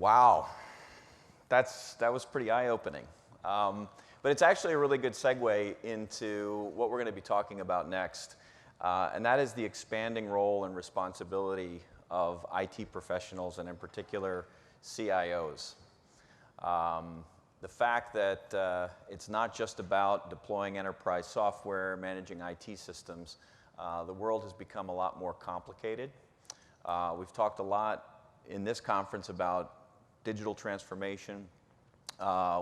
Wow, that was pretty eye-opening. But it's actually a really good segue into what we're going to be talking about next, and that is the expanding role and responsibility of IT professionals, and in particular, CIOs. The fact that it's not just about deploying enterprise software, managing IT systems. The world has become a lot more complicated. We've talked a lot in this conference about digital transformation.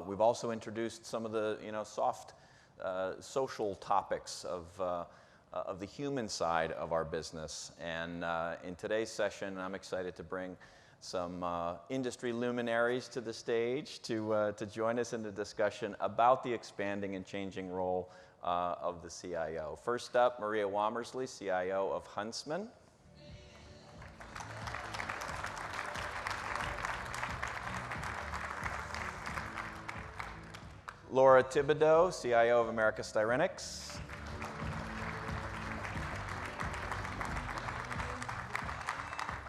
We've also introduced some of the soft social topics of the human side of our business. And in today's session, I'm excited to bring some industry luminaries to the stage to join us in the discussion about the expanding and changing role of the CIO. First up, Maria Womersley, CIO of Huntsman. Laura Tibodeau, CIO of America Styrenics.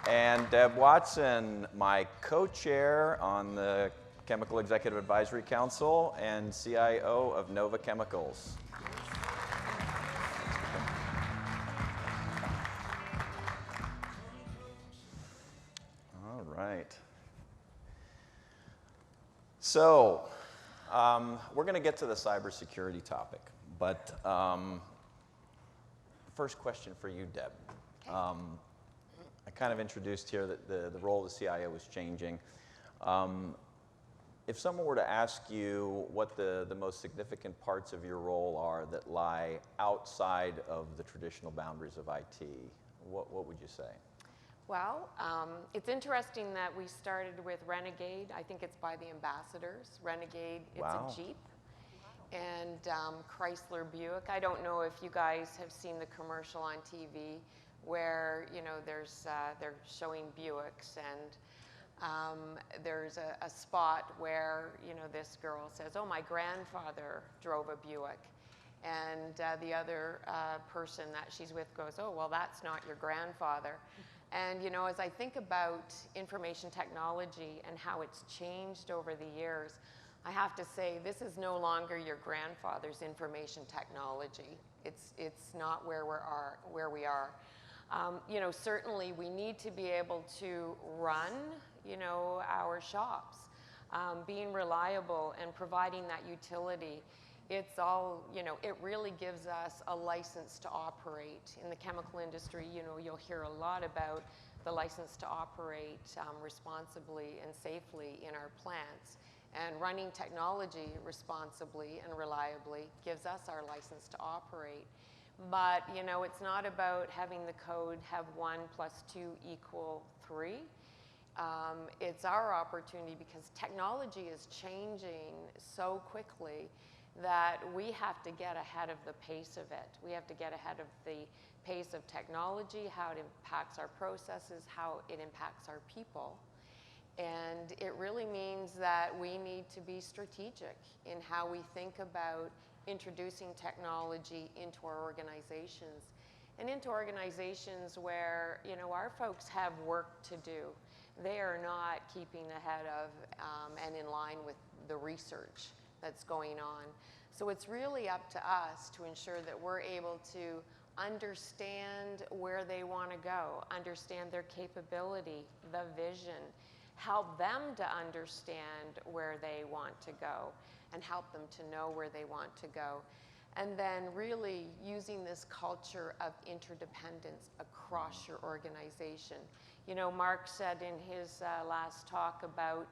And Deb Watson, my co-chair on the Chemical Executive Advisory Council and CIO of Nova Chemicals. All right. So, we're going to get to the cybersecurity topic, but first question for you, Deb. Okay. I kind of introduced here that the role of the CIO is changing. If someone were to ask you what the most significant parts of your role are that lie outside of the traditional boundaries of IT, what would you say? Well, it's interesting that we started with Renegade. I think it's by the ambassadors. Renegade, it's Wow. a Jeep. And Chrysler Buick. I don't know if you guys have seen the commercial on TV where, they're showing Buicks, and there's a spot where, this girl says, "Oh, my grandfather drove a Buick." And the other person that she's with goes, "Oh, well, that's not your grandfather." And, as I think about information technology and how it's changed over the years, I have to say this is no longer your grandfather's information technology. It's not where we are. Certainly we need to be able to run, our shops, being reliable and providing that utility. It's all, it really gives us a license to operate. In the chemical industry, you'll hear a lot about the license to operate responsibly and safely in our plants. And running technology responsibly and reliably gives us our license to operate. But, it's not about having the code have 1 + 2 = 3. It's our opportunity because technology is changing so quickly that we have to get ahead of the pace of it. We have to get ahead of the pace of technology, how it impacts our processes, how it impacts our people. And it really means that we need to be strategic in how we think about introducing technology into our organizations and into organizations where, our folks have work to do. They are not keeping ahead of and in line with the research that's going on. So it's really up to us to ensure that we're able to understand where they want to go, understand their capability, the vision, help them to understand where they want to go, and help them to know where they want to go. And then really using this culture of interdependence across your organization. Mark said in his last talk about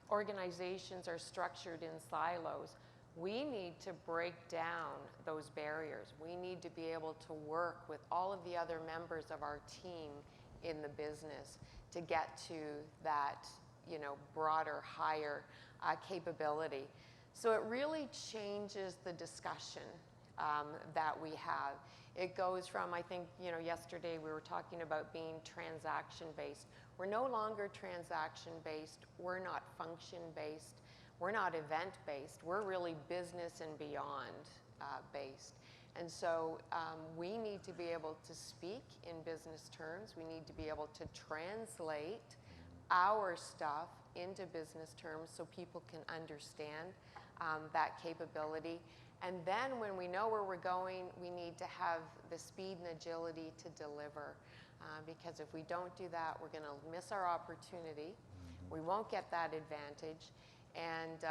organizations are structured in silos. We need to break down those barriers. We need to be able to work with all of the other members of our team in the business to get to that, broader, higher capability. So it really changes the discussion that we have. It goes from, I think, yesterday we were talking about being transaction-based. We're no longer transaction-based. We're not function-based. We're not event-based. We're really business and beyond based. And so we need to be able to speak in business terms. We need to be able to translate our stuff into business terms so people can understand that capability. And then when we know where we're going, we need to have the speed and agility to deliver. Because if we don't do that, we're going to miss our opportunity. We won't get that advantage. And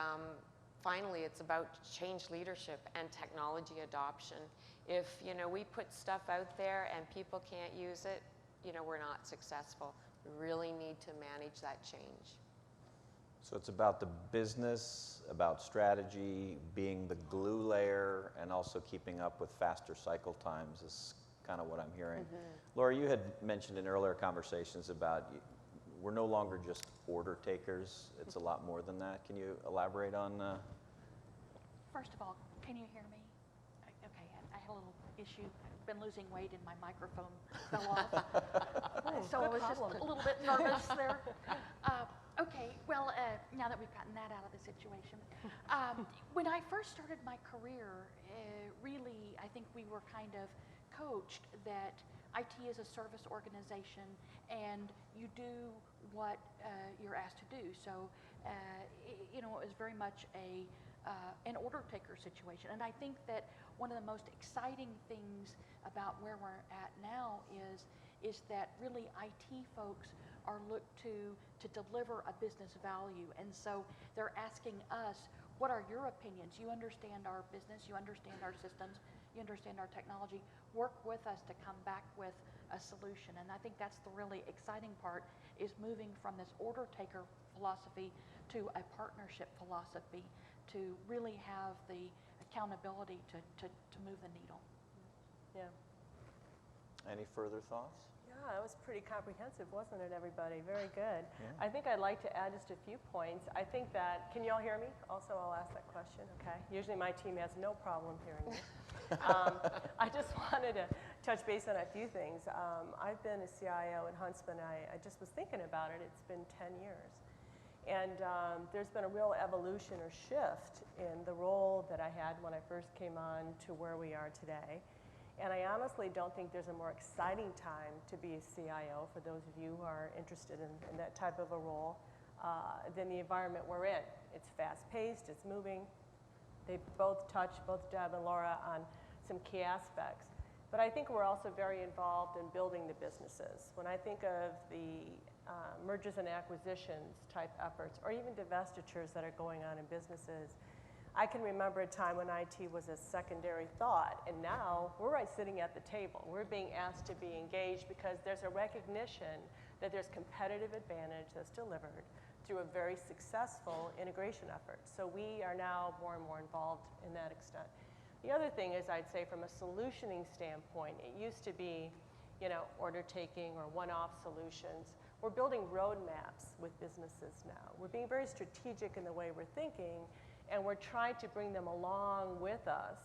finally, it's about change leadership and technology adoption. If we put stuff out there and people can't use it, we're not successful. We really need to manage that change. So it's about the business, about strategy, being the glue layer, and also keeping up with faster cycle times is kind of what I'm hearing. Laura, you had mentioned in earlier conversations about we're no longer just order takers. It's a lot more than that. Can you elaborate on? First of all, can you hear me? Okay, I had a little issue. I've been losing weight and my microphone fell off. So I was just a little bit nervous there. Okay, well, now that we've gotten that out of the situation. When I first started my career, really, I think we were kind of coached that IT is a service organization and you do what you're asked to do. So, it was very much an order taker situation. And I think that one of the most exciting things about where we're at now is that really IT folks are looked to deliver a business value. And so they're asking us, what are your opinions? You understand our business, you understand our systems, you understand our technology. Work with us to come back with a solution. And I think that's the really exciting part, is moving from this order taker philosophy to a partnership philosophy to really have the accountability to move the needle. Yeah. Any further thoughts? Yeah, it was pretty comprehensive, wasn't it, everybody? Very good. Yeah. I think I'd like to add just a few points. I think that, can you all hear me? Also, I'll ask that question, okay? Usually my team has no problem hearing me. I just wanted to touch base on a few things. I've been a CIO at Huntsman. I just was thinking about it. It's been 10 years. And there's been a real evolution or shift in the role that I had when I first came on to where we are today. And I honestly don't think there's a more exciting time to be a CIO, for those of you who are interested in that type of a role, than the environment we're in. It's fast-paced, it's moving. They both touched, both Deb and Laura, on some key aspects. But I think we're also very involved in building the businesses. When I think of the mergers and acquisitions type efforts, or even divestitures that are going on in businesses, I can remember a time when IT was a secondary thought, and now we're right sitting at the table. We're being asked to be engaged because there's a recognition that there's competitive advantage that's delivered through a very successful integration effort. So we are now more and more involved in that extent. The other thing is, I'd say from a solutioning standpoint, it used to be, order taking or one-off solutions. We're building roadmaps with businesses now. We're being very strategic in the way we're thinking, and we're trying to bring them along with us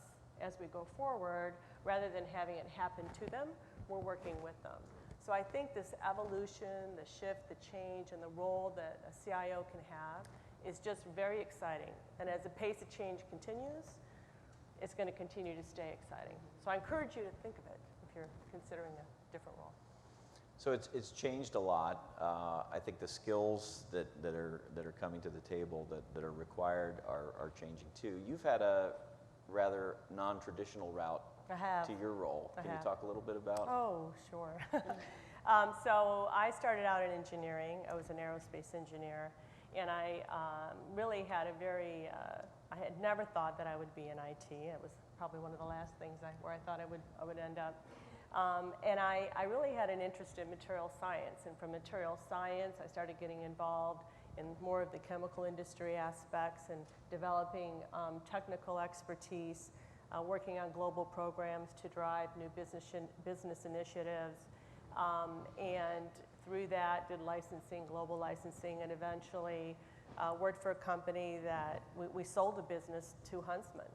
as we go forward, rather than having it happen to them. We're working with them. So I think this evolution, the shift, the change, and the role that a CIO can have is just very exciting. And as the pace of change continues, it's going to continue to stay exciting. So I encourage you to think of it if you're considering a different role. So it's changed a lot. I think the skills that are coming to the table that are required are changing too. You've had a rather non-traditional route to your role. Can you talk a little bit about? Oh, sure. So I started out in engineering. I was an aerospace engineer, and I really had I had never thought that I would be in IT. It was probably one of the last things where I thought I would end up. And I really had an interest in material science, and from material science I started getting involved in more of the chemical industry aspects and developing technical expertise, working on global programs to drive new business initiatives, and through that did licensing, global licensing, and eventually worked for a company that we sold the business to Huntsman.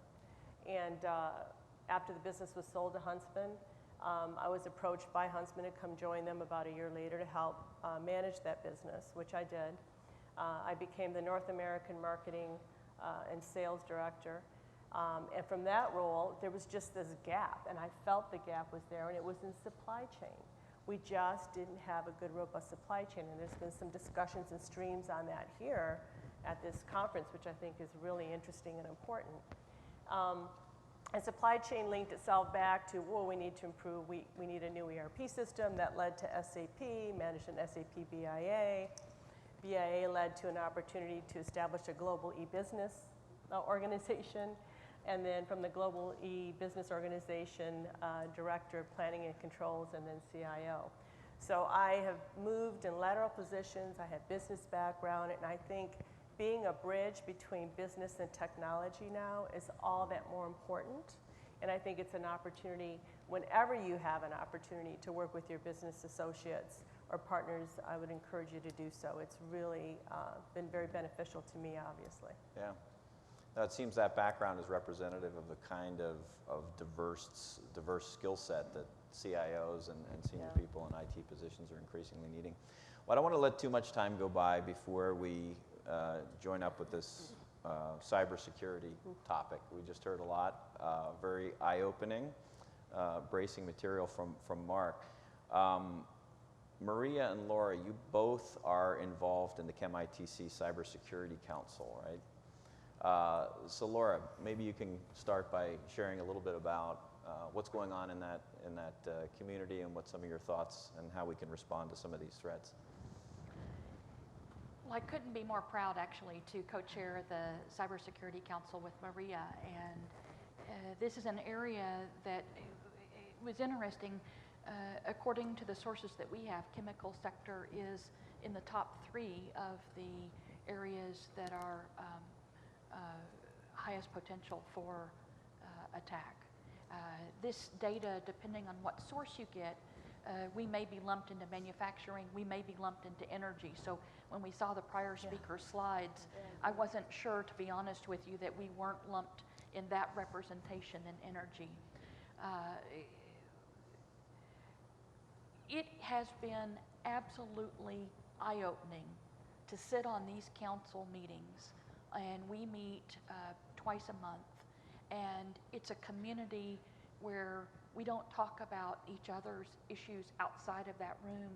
And after the business was sold to Huntsman, I was approached by Huntsman to come join them about a year later to help manage that business, which I did. I became the North American Marketing and Sales Director. And from that role, there was just this gap, and I felt the gap was there, and it was in supply chain. We just didn't have a good, robust supply chain, and there's been some discussions and streams on that here at this conference, which I think is really interesting and important. And supply chain linked itself back to, well, we need to improve, we need a new ERP system that led to SAP, managed an SAP BIA. BIA led to an opportunity to establish a global e-business organization. And then from the global e-business organization, director of planning and controls, and then CIO. So I have moved in lateral positions, I have business background, and I think being a bridge between business and technology now is all that more important. And I think it's an opportunity, whenever you have an opportunity to work with your business associates or partners, I would encourage you to do so. It's really been very beneficial to me, obviously. Yeah. Now, it seems that background is representative of the kind of diverse skill set that CIOs and senior people in IT positions are increasingly needing. Well, I don't want to let too much time go by before we join up with this cybersecurity topic. We just heard a lot, very eye-opening, bracing material from Mark. Maria and Laura, you both are involved in the ChemITC Cybersecurity Council, right? So Laura, maybe you can start by sharing a little bit about what's going on in that community and what some of your thoughts and how we can respond to some of these threats. Well, I couldn't be more proud, actually, to co-chair the Cybersecurity Council with Maria. And this is an area that was interesting. According to the sources that we have, chemical sector is in the top 3 of the areas that are highest potential for attack. This data, depending on what source you get, we may be lumped into manufacturing, we may be lumped into energy. So when we saw the prior speaker's slides, I wasn't sure, to be honest with you, that we weren't lumped in that representation in energy. It has been absolutely eye-opening to sit on these council meetings, and we meet twice a month, and it's a community where we don't talk about each other's issues outside of that room,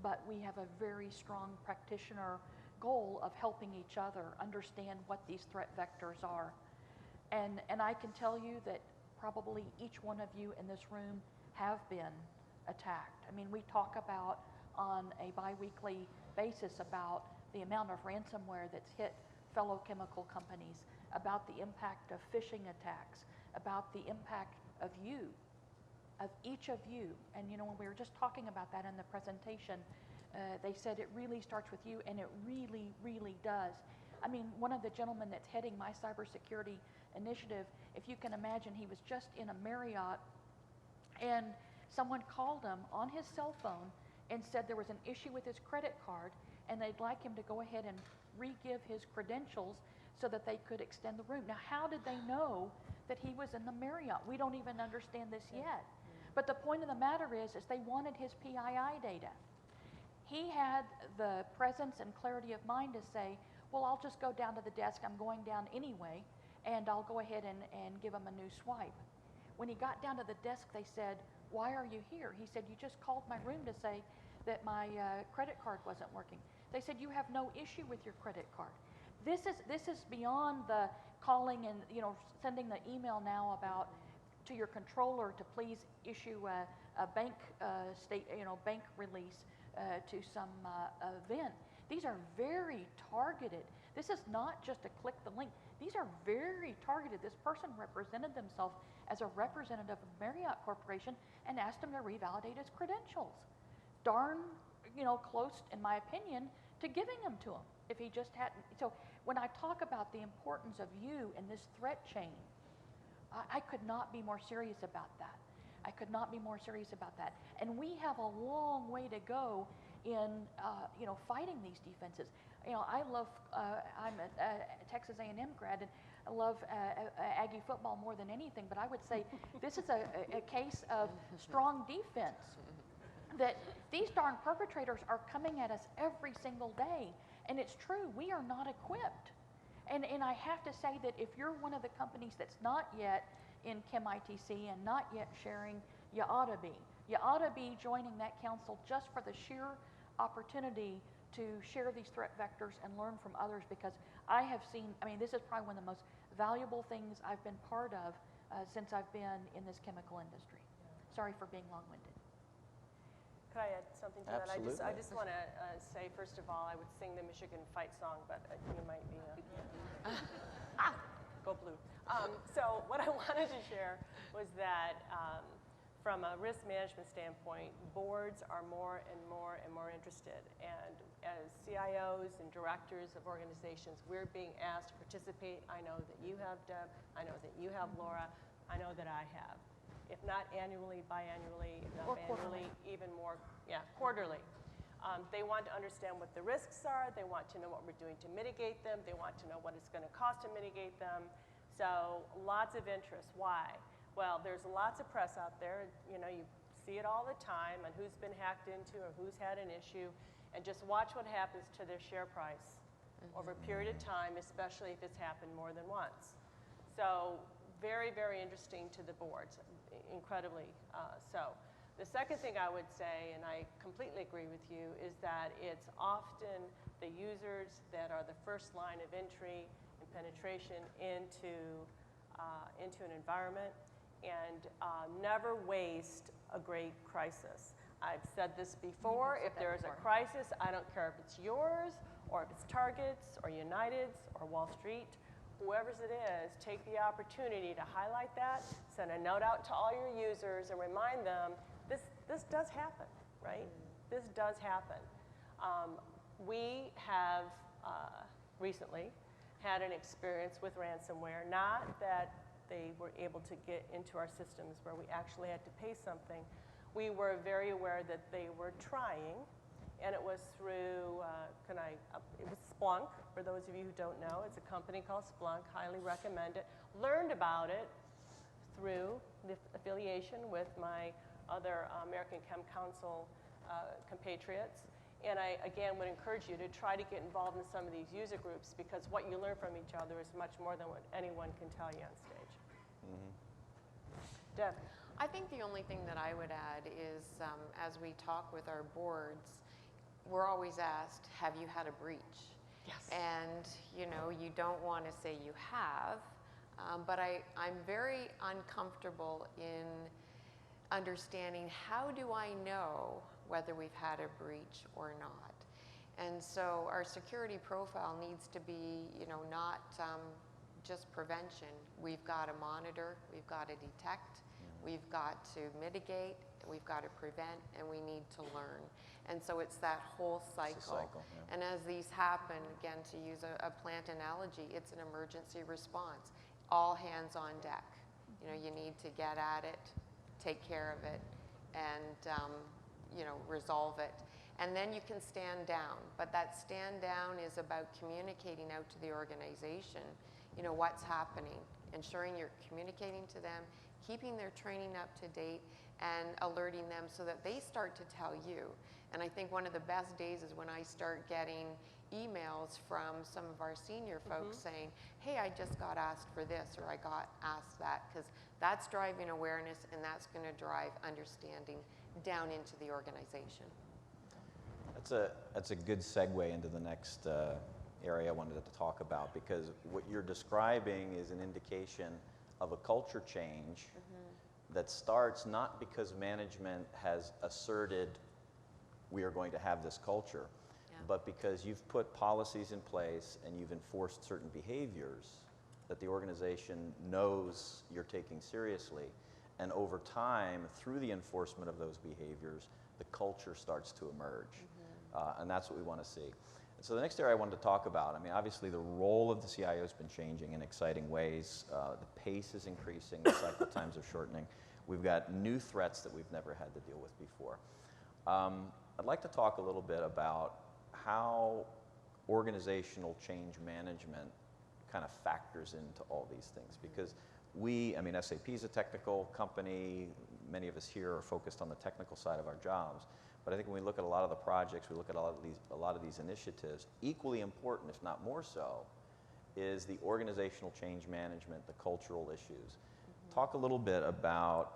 but we have a very strong practitioner goal of helping each other understand what these threat vectors are. And I can tell you that probably each one of you in this room have been attacked. I mean, we talk about on a bi-weekly basis about the amount of ransomware that's hit fellow chemical companies, about the impact of phishing attacks, about the impact of you, of each of you. And you know, when we were just talking about that in the presentation, they said it really starts with you, and it really, really does. I mean, one of the gentlemen that's heading my cybersecurity initiative, if you can imagine, he was just in a Marriott, and someone called him on his cell phone and said there was an issue with his credit card, and they'd like him to go ahead and re-give his credentials so that they could extend the room. Now, how did they know that he was in the Marriott? We don't even understand this yet. But the point of the matter is they wanted his PII data. He had the presence and clarity of mind to say, well, I'll just go down to the desk, I'm going down anyway, and I'll go ahead and give him a new swipe. When he got down to the desk, they said, why are you here? He said, you just called my room to say that my credit card wasn't working. They said, you have no issue with your credit card. This is beyond the calling and sending the email now about to your controller to please issue a bank bank release to some event. These are very targeted. This is not just a click the link. These are very targeted. This person represented themselves as a representative of Marriott Corporation and asked him to revalidate his credentials. Darn, close, in my opinion, to giving them to him if he just hadn't. So when I talk about the importance of you in this threat chain, I could not be more serious about that. I could not be more serious about that. And we have a long way to go in fighting these defenses. I love, I'm a Texas A&M grad, and I love Aggie football more than anything, but I would say this is a case of strong defense, that these darn perpetrators are coming at us every single day. And it's true, we are not equipped. And I have to say that if you're one of the companies that's not yet in ChemITC and not yet sharing, you ought to be. you ought to be joining that council just for the sheer opportunity to share these threat vectors and learn from others, because I have seen, I mean, this is probably one of the most valuable things I've been part of since I've been in this chemical industry. Sorry for being long-winded. Could I add something to Absolutely. that? I just want to say, first of all, I would sing the Michigan fight song, but you might be go blue. So what I wanted to share was that from a risk management standpoint, boards are more and more interested. And as CIOs and directors of organizations, we're being asked to participate. I know that you have, Deb. I know that you have, Laura. I know that I have. If not annually, biannually, if not biannually, even more, quarterly. They want to understand what the risks are. They want to know what we're doing to mitigate them. They want to know what it's going to cost to mitigate them. So lots of interest. Why? Well, there's lots of press out there. You know, you see it all the time on who's been hacked into or who's had an issue, and just watch what happens to their share price over a period of time, especially if it's happened more than once. So very, very interesting to the boards, incredibly so. The second thing I would say, and I completely agree with you, is that it's often the users that are the first line of entry and penetration into an environment. And never waste a great crisis. I've said this before, if there is a crisis, I don't care if it's yours, or if it's Target's, or United's, or Wall Street, whoever's it is, take the opportunity to highlight that, send a note out to all your users, and remind them, this does happen, right? This does happen. We have recently had an experience with ransomware, not that they were able to get into our systems where we actually had to pay something. We were very aware that they were trying, and it was through, it was Splunk, for those of you who don't know. It's a company called Splunk, highly recommend it. Learned about it through the affiliation with my other American Chem Council compatriots. And I, again, would encourage you to try to get involved in some of these user groups, because what you learn from each other is much more than what anyone can tell you on stage. Deb? I think the only thing that I would add is, as we talk with our boards, we're always asked, have you had a breach? Yes. And, you know, you don't want to say you have, but I'm very uncomfortable in understanding, how do I know whether we've had a breach or not? And so our security profile needs to be, you know, not just prevention. We've got to monitor, we've got to detect, we've got to mitigate, we've got to prevent, and we need to learn. And so it's that whole cycle. It's a cycle, yeah. And as these happen, again, to use a plant analogy, it's an emergency response. All hands on deck. You know, you need to get at it, take care of it, and you know, resolve it. And then you can stand down. But that stand down is about communicating out to the organization, you know, what's happening, ensuring you're communicating to them, keeping their training up to date, and alerting them so that they start to tell you. And I think one of the best days is when I start getting emails from some of our senior folks saying, hey, I just got asked for this, or I got asked that, because that's driving awareness, and that's going to drive understanding down into the organization. That's a good segue into the next area I wanted to talk about, because what you're describing is an indication of a culture change that starts not because management has asserted we are going to have this culture, but because you've put policies in place and you've enforced certain behaviors that the organization knows you're taking seriously. And over time, through the enforcement of those behaviors, the culture starts to emerge. And that's what we want to see. And so the next area I wanted to talk about, I mean, obviously the role of the CIO has been changing in exciting ways. The pace is increasing, the cycle times are shortening. We've got new threats that we've never had to deal with before. I'd like to talk a little bit about how organizational change management kind of factors into all these things, because I mean, SAP is a technical company. Many of us here are focused on the technical side of our jobs. But I think when we look at a lot of the projects, we look at a lot of these initiatives, equally important, if not more so, is the organizational change management, the cultural issues. Talk a little bit about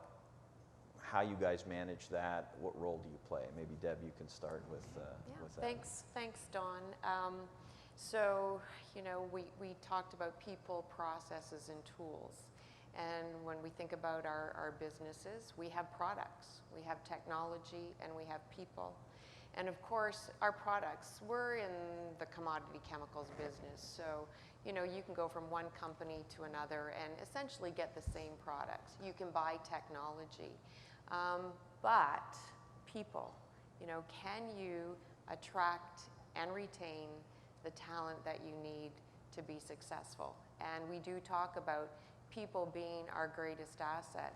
how you guys manage that. What role do you play? Maybe Deb, you can start with that. Thanks, Dawn. So, you know, we talked about people, processes, and tools. And when we think about our businesses, we have products, we have technology, and we have people. And of course, our products, we're in the commodity chemicals business. So, you know, you can go from one company to another and essentially get the same products. You can buy technology. But people, you know, can you attract and retain the talent that you need to be successful? And we do talk about people being our greatest asset.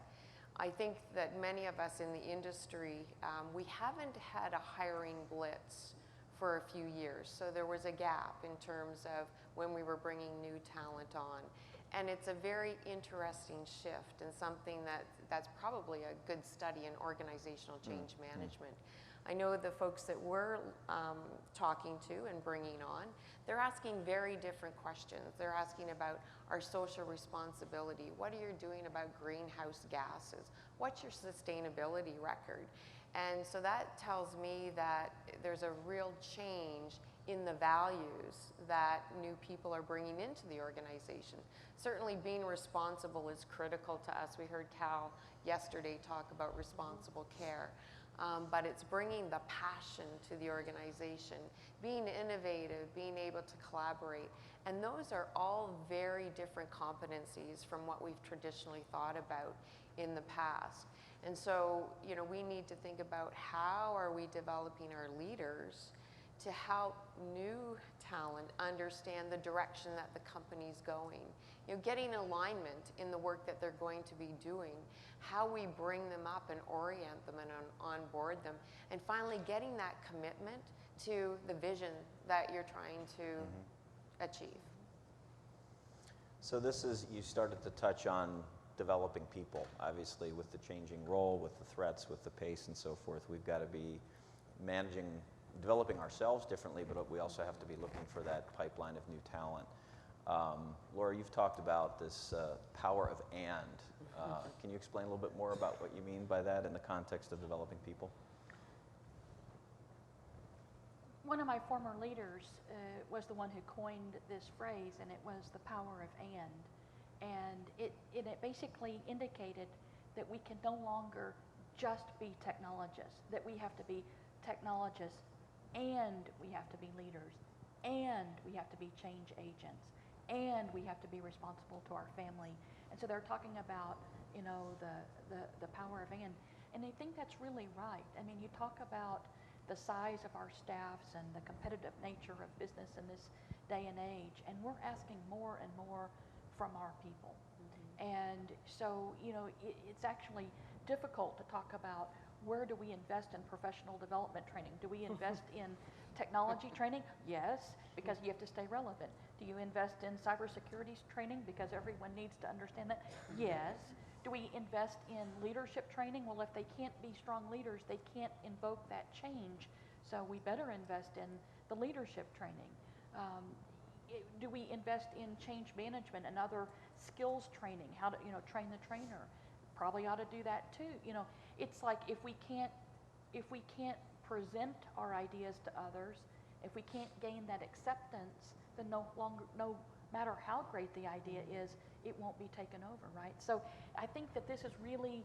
I think that many of us in the industry, we haven't had a hiring blitz for a few years. So there was a gap in terms of when we were bringing new talent on. And it's a very interesting shift and something that's probably a good study in organizational change management. I know the folks that we're talking to and bringing on, they're asking very different questions. They're asking about our social responsibility. What are you doing about greenhouse gases? What's your sustainability record? And so that tells me that there's a real change in the values that new people are bringing into the organization. Certainly being responsible is critical to us. We heard Cal yesterday talk about responsible care. But it's bringing the passion to the organization, being innovative, being able to collaborate. And those are all very different competencies from what we've traditionally thought about in the past. And so, you know, we need to think about how are we developing our leaders to help new talent understand the direction that the company's going. You know, getting alignment in the work that they're going to be doing, how we bring them up and orient them and onboard them, and finally getting that commitment to the vision that you're trying to achieve. So this is, you started to touch on developing people, obviously with the changing role, with the threats, with the pace and so forth. We've got to be developing ourselves differently, but we also have to be looking for that pipeline of new talent. Laura, you've talked about this power of and. Can you explain a little bit more about what you mean by that in the context of developing people? One of my former leaders was the one who coined this phrase, and it was the power of and. And it basically indicated that we can no longer just be technologists, that we have to be technologists and we have to be leaders and we have to be change agents and we have to be responsible to our family. And so they're talking about, you know, the power of and I think that's really right. I mean, you talk about the size of our staffs and the competitive nature of business in this day and age, and we're asking more and more from our people. And so, you know, it's actually difficult to talk about where do we invest in professional development training? Do we invest in technology training? Yes, because you have to stay relevant. Do you invest in cybersecurity training because everyone needs to understand that? Yes. Do we invest in leadership training? Well, if they can't be strong leaders, they can't invoke that change. So we better invest in the leadership training. Do we invest in change management and other skills training? How to, you know, train the trainer? Probably ought to do that too. You know, it's like if we can't present our ideas to others, if we can't gain that acceptance, then no matter how great the idea is, it won't be taken over, right? So I think that this is really,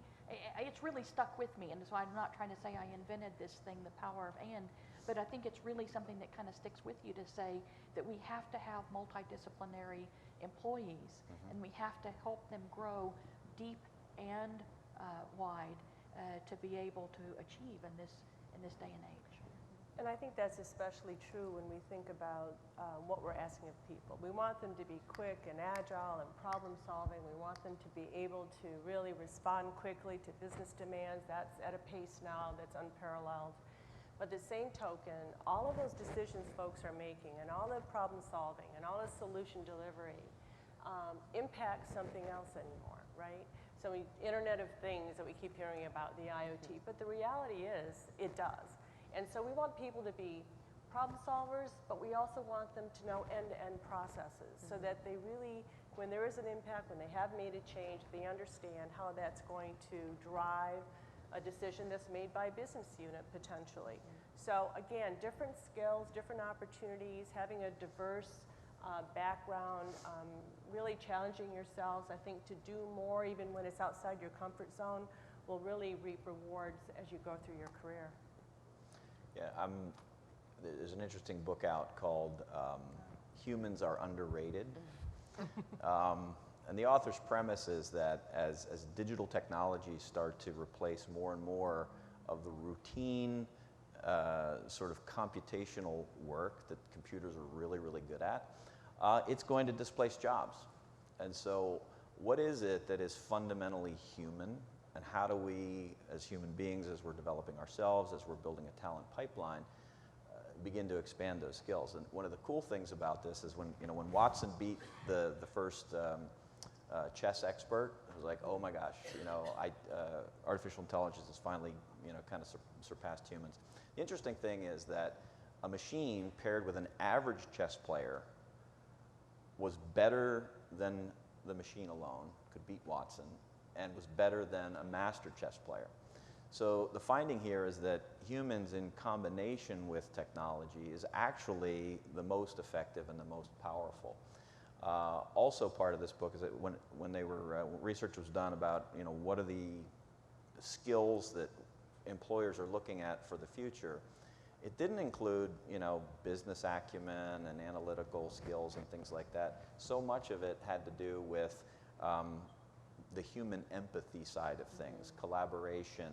it's really stuck with me, and so I'm not trying to say I invented this thing, the power of and, but I think it's really something that kind of sticks with you to say that we have to have multidisciplinary employees, and we have to help them grow deep and wide to be able to achieve in this day and age. And I think that's especially true when we think about what we're asking of people. We want them to be quick and agile and problem solving. We want them to be able to really respond quickly to business demands. That's at a pace now that's unparalleled. But the same token, all of those decisions folks are making and all the problem solving and all the solution delivery impact something else anymore, right? So Internet of Things that we keep hearing about, the IoT, but the reality is it does. And so we want people to be problem solvers, but we also want them to know end-to-end processes so that they really, when there is an impact, when they have made a change, they understand how that's going to drive a decision that's made by a business unit potentially. So again, different skills, different opportunities, having a diverse background, really challenging yourselves, I think, to do more even when it's outside your comfort zone will really reap rewards as you go through your career. Yeah, there's an interesting book out called Humans Are Underrated. And the author's premise is that as digital technologies start to replace more and more of the routine sort of computational work that computers are really, really good at, it's going to displace jobs. And so what is it that is fundamentally human, and how do we, as human beings, as we're developing ourselves, as we're building a talent pipeline, begin to expand those skills? And one of the cool things about this is when Watson beat the first chess expert, it was like, oh my gosh, artificial intelligence has finally kind of surpassed humans. The interesting thing is that a machine paired with an average chess player was better than the machine alone, could beat Watson, and was better than a master chess player. So the finding here is that humans in combination with technology is actually the most effective and the most powerful. Also part of this book is that when research was done about what are the skills that employers are looking at for the future, it didn't include business acumen and analytical skills and things like that. So much of it had to do with the human empathy side of things, collaboration,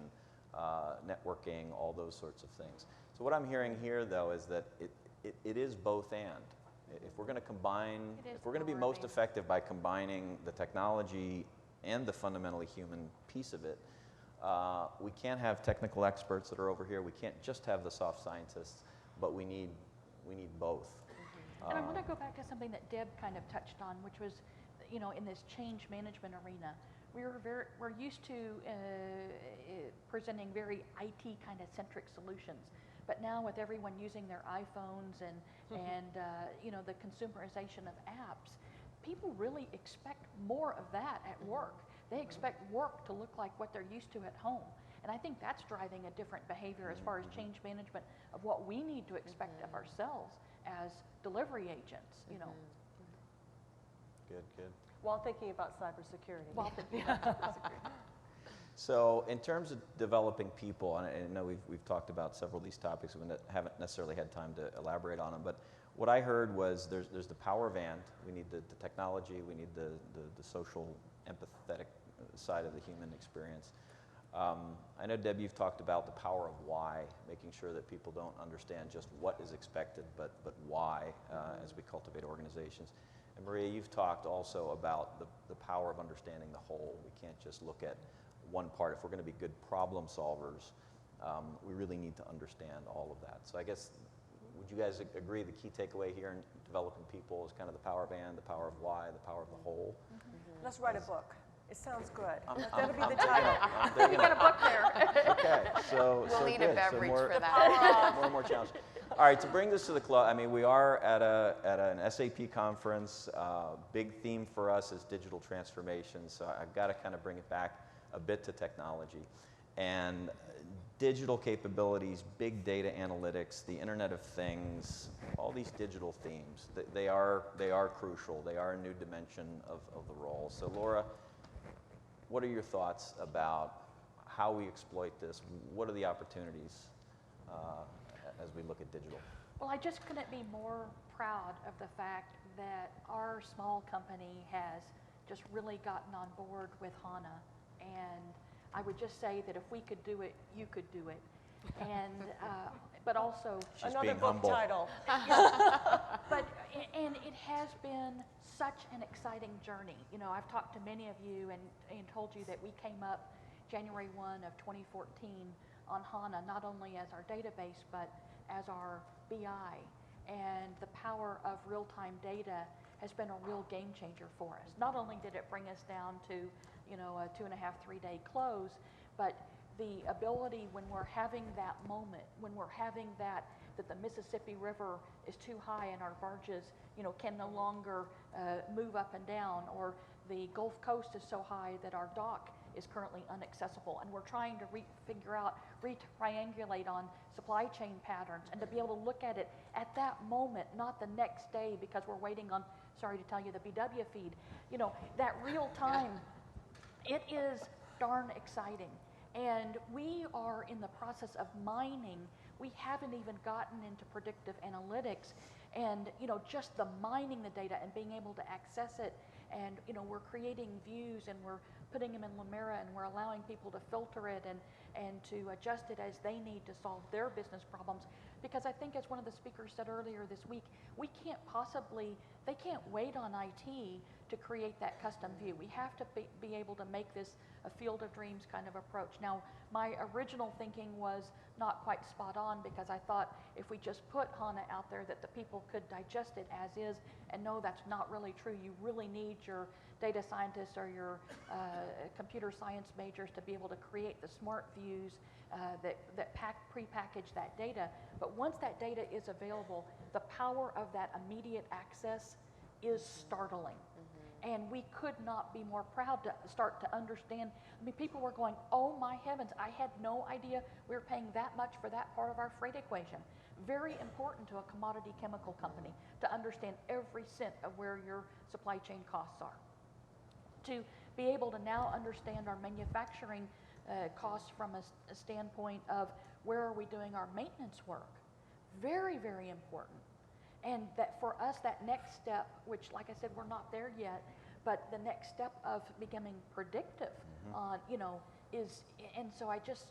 networking, all those sorts of things. So what I'm hearing here, though, is that it is both and. If we're going to combine, if we're going to be most effective by combining the technology and the fundamentally human piece of it, we can't have technical experts that are over here. We can't just have the soft scientists, but we need both. And I want to go back to something that Deb kind of touched on, which was, in this change management arena, we're used to presenting very IT kind of centric solutions. But now with everyone using their iPhones and the consumerization of apps, people really expect more of that at work. They expect work to look like what they're used to at home. And I think that's driving a different behavior as far as change management of what we need to expect of ourselves as delivery agents, Good. While thinking about cybersecurity. While thinking about cybersecurity. So in terms of developing people, and I know we've talked about several of these topics, we haven't necessarily had time to elaborate on them, but what I heard was there's the power of and. We need the technology, we need the social, empathetic side of the human experience. I know, Deb, you've talked about the power of why, making sure that people don't understand just what is expected, but why as we cultivate organizations. And Maria, you've talked also about the power of understanding the whole. We can't just look at one part. If we're going to be good problem solvers, we really need to understand all of that. So I guess, would you guys agree the key takeaway here in developing people is kind of the power of and, the power of why, the power of the whole? Let's write a book. It sounds good. That'll be the title. You got a book there. Okay, so We'll need good. a beverage more, for that. more and more challenge. All right, to bring this to the close, I mean, we are at an SAP conference. Big theme for us is digital transformation, so I've got to kind of bring it back a bit to technology. And digital capabilities, big data analytics, the Internet of Things, all these digital themes, they are crucial. They are a new dimension of the role. So Laura, what are your thoughts about how we exploit this? What are the opportunities as we look at digital? Well, I just couldn't be more proud of the fact that our small company has just really gotten on board with HANA. And I would just say that if we could do it, you could do it. And, but also... She's another being book humble. title. And it has been such an exciting journey. I've talked to many of you and told you that we came up January 1 of 2014 on HANA, not only as our database, but as our BI. And the power of real-time data has been a real game changer for us. Not only did it bring us down to a 2.5, 3-day close, but the ability when we're having that moment, when we're having that that the Mississippi River is too high and our barges, can no longer move up and down, or the Gulf Coast is so high that our dock is currently inaccessible, and we're trying to triangulate on supply chain patterns, and to be able to look at it at that moment, not the next day because we're waiting on, sorry to tell you, the BW feed. That real time, it is darn exciting. And we are in the process of mining. We haven't even gotten into predictive analytics, and just the mining the data and being able to access it, and we're creating views and we're putting them in Lumira, and we're allowing people to filter it and to adjust it as they need to solve their business problems. Because I think, as one of the speakers said earlier this week, they can't wait on IT to create that custom view. We have to be able to make this a field of dreams kind of approach. Now, my original thinking was not quite spot on, because I thought if we just put HANA out there that the people could digest it as is, and no, that's not really true. You really need your data scientists or your computer science majors to be able to create the smart views that pre-package that data. But once that data is available, the power of that immediate access is startling. And we could not be more proud to start to understand. I mean, people were going, oh my heavens, I had no idea we were paying that much for that part of our freight equation. Very important to a commodity chemical company to understand every cent of where your supply chain costs are. To be able to now understand our manufacturing costs from a standpoint of where are we doing our maintenance work. Very, very important. And that for us, that next step, which, like I said, we're not there yet, but the next step of becoming predictive on, is, and so I just,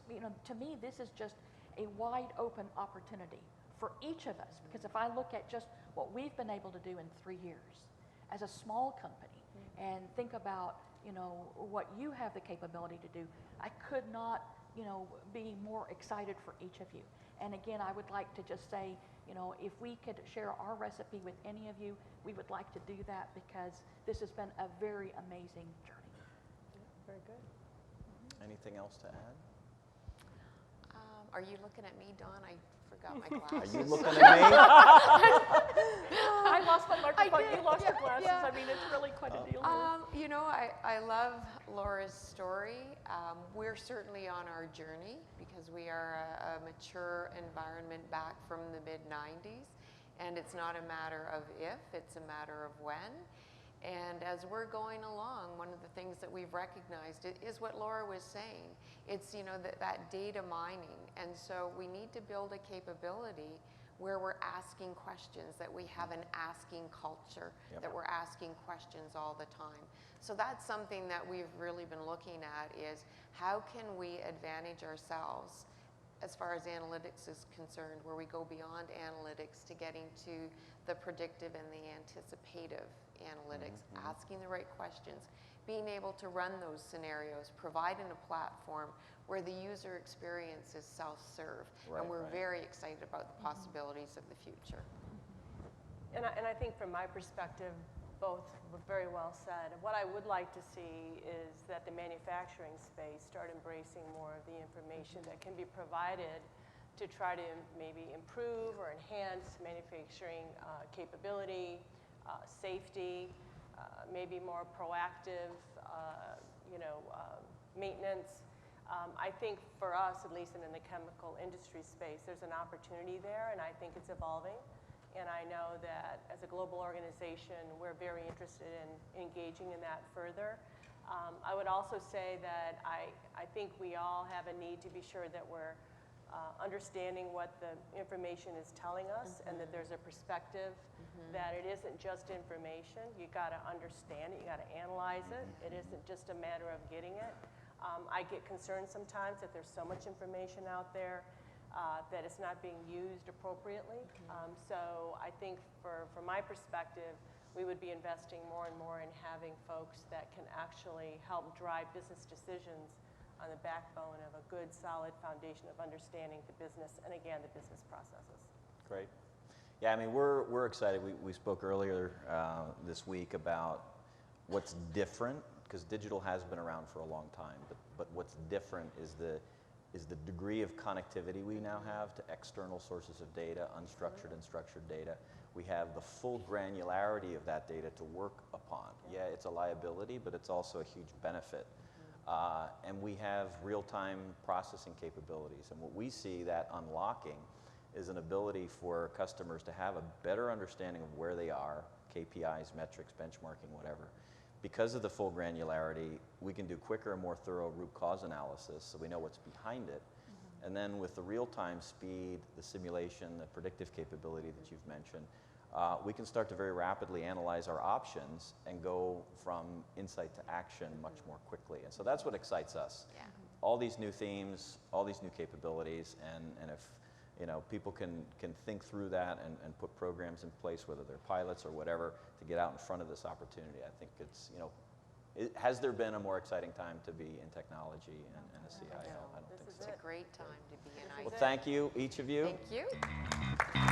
to me, this is just a wide open opportunity for each of us. Because if I look at just what we've been able to do in 3 years as a small company, and think about, what you have the capability to do, I could not, be more excited for each of you. And again, I would like to just say, if we could share our recipe with any of you, we would like to do that, because this has been a very amazing journey. Very good. Anything else to add? Are you looking at me, Dawn? I forgot my glasses. Are you looking at me? I lost my microphone. did, You lost your glasses. yeah. I mean, it's really quite a deal. I love Laura's story. We're certainly on our journey, because we are a mature environment back from the mid-90s, and it's not a matter of if, it's a matter of when. And as we're going along, one of the things that we've recognized is what Laura was saying. It's, that data mining. And so we need to build a capability where we're asking questions, that we have an asking culture, that we're asking questions all the time. So that's something that we've really been looking at, is how can we advantage ourselves as far as analytics is concerned, where we go beyond analytics to getting to the predictive and the anticipative analytics, asking the right questions, being able to run those scenarios, providing a platform where the user experience is self-serve. Right, and we're very excited about the possibilities of the future. And I think from my perspective, both were very well said. What I would like to see is that the manufacturing space start embracing more of the information that can be provided to try to maybe improve or enhance manufacturing capability, safety, maybe more proactive, maintenance. I think for us, at least in the chemical industry space, there's an opportunity there, and I think it's evolving. And I know that as a global organization, we're very interested in engaging in that further. I would also say that I think we all have a need to be sure that we're understanding what the information is telling us, and that there's a perspective that it isn't just information. You got to understand it. You got to analyze it. It isn't just a matter of getting it. I get concerned sometimes that there's so much information out there that it's not being used appropriately. So I think from my perspective, we would be investing more and more in having folks that can actually help drive business decisions on the backbone of a good, solid foundation of understanding the business and, again, the business processes. Great. Yeah, I mean, we're excited. We spoke earlier this week about what's different, because digital has been around for a long time, but what's different is the is the degree of connectivity we now have to external sources of data, unstructured and structured data. We have the full granularity of that data to work upon. Yeah, it's a liability, but it's also a huge benefit. And we have real-time processing capabilities. And what we see that unlocking is an ability for customers to have a better understanding of where they are, KPIs, metrics, benchmarking, whatever. Because of the full granularity, we can do quicker and more thorough root cause analysis so we know what's behind it. And then with the real-time speed, the simulation, the predictive capability that you've mentioned, we can start to very rapidly analyze our options and go from insight to action much more quickly. And so that's what excites us. Yeah. All these new themes, all these new capabilities, and if people can think through that and put programs in place, whether they're pilots or whatever, to get out in front of this opportunity, I think it's, has there been a more exciting time to be in technology and a CIO? I don't think so. It's a great time to be an IT. Well, thank you, each of you. Thank you.